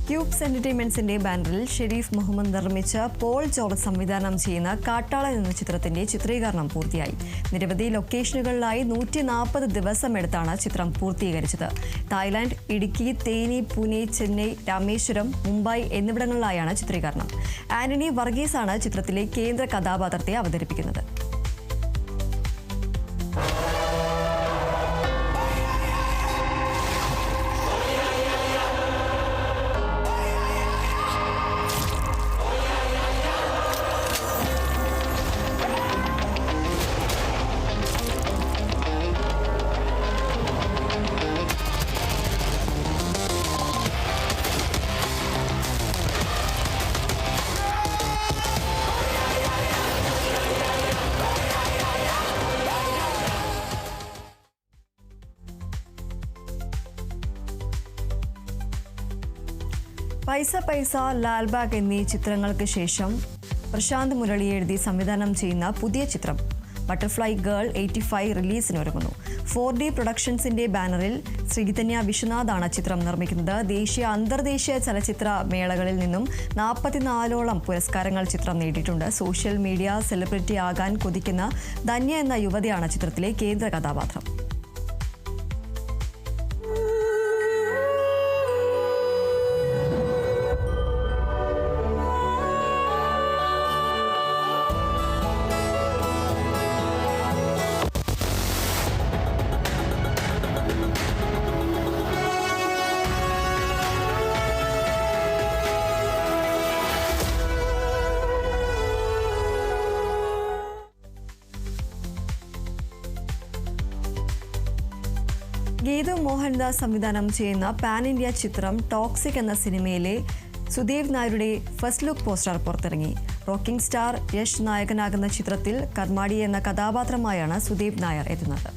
Cubes എന്റർടൈൻമെന്റ്സിന്റെ ബാനറിൽ ഷെരീഫ് മുഹമ്മദ് നിർമ്മിച്ച Paul George സംവിധാനം ചെയ്യുന്ന കാട്ടാളൻ എന്ന ചിത്രത്തിന്റെ ചിത്രീകരണം പൂർത്തിയായി. നിരവധി ലൊക്കേഷനുകളിലായി 140 ദിവസമെടുത്താണ് ചിത്രം പൂർത്തീകരിച്ചത്. തായ്ലാന്റ്, ഇടുക്കി, തേനി, പൂനെ, ചെന്നൈ, രാമേശ്വരം, മുംബൈ എന്നിവിടങ്ങളിലായാണ് ചിത്രീകരണം. ആന്റണി വർഗീസാണ് ചിത്രത്തിലെ കേന്ദ്ര കഥാപാത്രത്തെ അവതരിപ്പിക്കുന്നത്. പൈസ പൈസ, ലാൽബാഗ് എന്നീ ചിത്രങ്ങൾക്ക് ശേഷം പ്രശാന്ത് മുരളി എഴുതി സംവിധാനം ചെയ്യുന്ന പുതിയ ചിത്രം ബട്ടർഫ്ലൈ ഗേൾ 85 റിലീസിനൊരുങ്ങുന്നു. 4D പ്രൊഡക്ഷൻസിന്റെ ബാനറിൽ ശ്രീധന്യ വിശ്വനാഥാണ് ചിത്രം നിർമ്മിക്കുന്നത്. ദേശീയ അന്തർദേശീയ ചലച്ചിത്ര മേളകളിൽ നിന്നും 44ഓളം പുരസ്കാരങ്ങൾ ചിത്രം നേടിയിട്ടുണ്ട്. സോഷ്യൽ മീഡിയ സെലിബ്രിറ്റി ആകാൻ കൊതിക്കുന്ന ധന്യ എന്ന യുവതിയാണ് ചിത്രത്തിലെ കേന്ദ്ര കഥാപാത്രം. ഗീതു മോഹൻദാസ് സംവിധാനം ചെയ്യുന്ന പാൻ ഇന്ത്യ ചിത്രം ടോക്സിക് എന്ന സിനിമയിലെ സുദേവ് നായരുടെ ഫസ്റ്റ് ലുക്ക് പോസ്റ്റർ പുറത്തിറങ്ങി. റോക്കിംഗ് സ്റ്റാർ യശ് നായകനാകുന്ന ചിത്രത്തിൽ കർമാടി എന്ന കഥാപാത്രമായാണ് സുദേവ് നായർ എത്തുന്നത്.